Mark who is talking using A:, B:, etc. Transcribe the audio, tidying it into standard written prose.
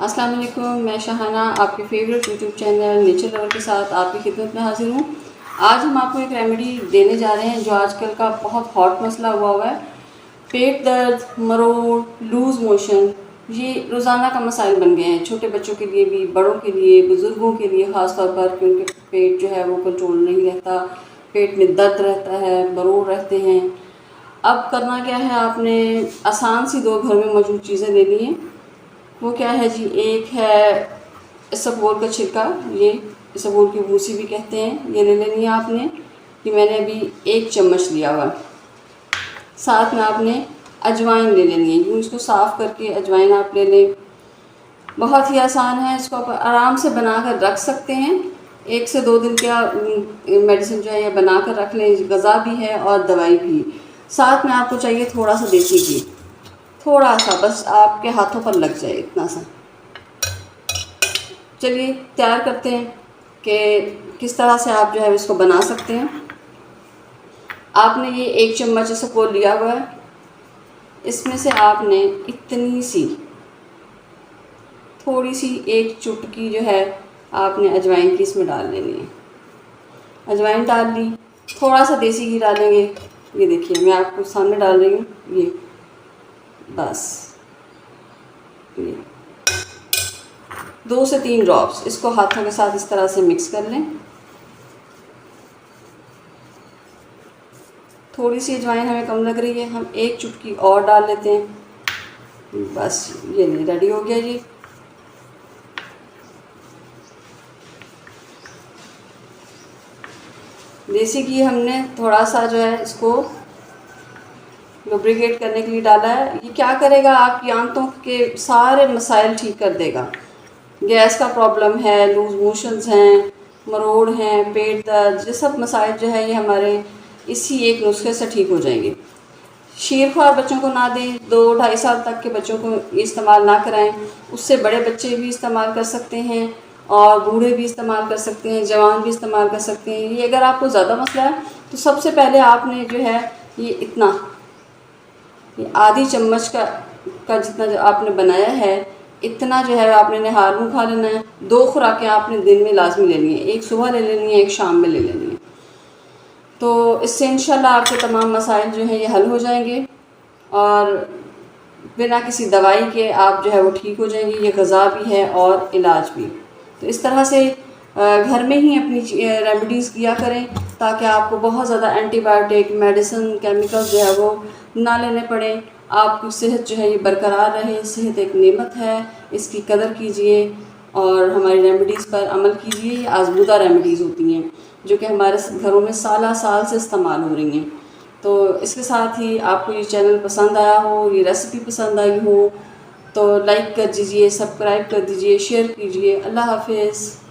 A: अस्सलाम वालेकुम, मैं शाहाना आपके favourite YouTube channel nature lover के साथ आपकी खिदमत में हाजिर हूँ। आज हम आपको एक रेमेडी देने जा रहे हैं जो आजकल का बहुत हॉट मसला हुआ है। पेट दर्द, मरोड़, लूज़ मोशन, ये रोज़ाना का मसाइल बन गए हैं, छोटे बच्चों के लिए भी, बड़ों के लिए, बुज़ुर्गों के लिए ख़ास तौर पर, क्योंकि पेट जो है वो कंट्रोल नहीं रहता, पेट में दर्द रहता है, मरोड़ रहते हैं। अब करना क्या है, आपने आसान सी दो घर में मौजूद चीज़ें लेनी हैं। वो क्या है जी, एक है इसबगोल का छिलका, ये इसबगोल की भूसी भी कहते हैं, ये ले लेनी है आपने। ये मैंने अभी 1 चम्मच लिया हुआ। साथ में आपने अजवाइन ले लेनी है, यूँ इसको साफ़ करके अजवाइन आप ले लें। बहुत ही आसान है, इसको आप आराम से बना कर रख सकते हैं। 1 से 2 दिन का मेडिसिन जो है ये बना कर रख लें, गज़ा भी है और दवाई भी। साथ में आपको चाहिए थोड़ा सा देसी घी, थोड़ा सा, बस आपके हाथों पर लग जाए इतना सा। चलिए तैयार करते हैं कि किस तरह से आप जो है इसको बना सकते हैं। आपने ये 1 चम्मच इसबगोल लिया हुआ है, इसमें से आपने इतनी सी थोड़ी सी 1 चुटकी जो है आपने अजवाइन की इसमें डाल लेनी है। अजवाइन डाल ली, थोड़ा सा देसी घी डालेंगे। ये देखिए मैं आपको सामने डाल रही हूँ, ये बस ये 2 से 3 ड्रॉप्स, इसको हाथों के साथ इस तरह से मिक्स कर लें। थोड़ी सी अजवाइन हमें कम लग रही है, हम 1 चुटकी और डाल लेते हैं। बस ये रेडी हो गया जी। देसी घी हमने थोड़ा सा जो है इसको लुब्रिकेट करने के लिए डाला है। ये क्या करेगा, आपकी आंतों के सारे मसाइल ठीक कर देगा। गैस का प्रॉब्लम है, लूज मोशंस हैं, मरोड़ हैं, पेट दर्द, ये सब मसाइल जो है ये हमारे इसी एक नुस्खे से ठीक हो जाएंगे। शीरख्वार बच्चों को ना दें, 2-2.5 साल तक के बच्चों को इस्तेमाल ना कराएं। उससे बड़े बच्चे भी इस्तेमाल कर सकते हैं और बूढ़े भी इस्तेमाल कर सकते हैं, जवान भी इस्तेमाल कर सकते हैं। ये अगर आपको ज़्यादा मसला है तो सबसे पहले आपने जो है ये आधी चम्मच का जितना जो आपने बनाया है, इतना जो है आपने नहार मुँह खा लेना है। 2 खुराकें आपने दिन में लाजमी लेनी है, एक सुबह ले लेनी है, एक शाम में ले लेनी है। तो इससे इंशाल्लाह आपके तमाम मसाइल जो हैं ये हल हो जाएंगे और बिना किसी दवाई के आप जो है वो ठीक हो जाएंगे। ये ग़ज़ा भी है और इलाज भी। तो इस तरह से घर में ही अपनी रेमेडीज़ किया करें ताकि आपको बहुत ज़्यादा एंटीबायोटिक, मेडिसिन, केमिकल्स जो है वो ना लेने पड़े। आपकी सेहत जो है ये बरकरार रहे। सेहत एक नेमत है, इसकी कदर कीजिए और हमारी रेमेडीज़ पर अमल कीजिए। ये आज़मूदा रेमेडीज़ होती हैं जो कि हमारे घरों में साल से इस्तेमाल हो रही हैं। तो इसके साथ ही आपको ये चैनल पसंद आया हो, ये रेसिपी पसंद आई हो तो लाइक कर दीजिए, सब्सक्राइब कर दीजिए, शेयर कीजिए। अल्लाह हाफ़िज़।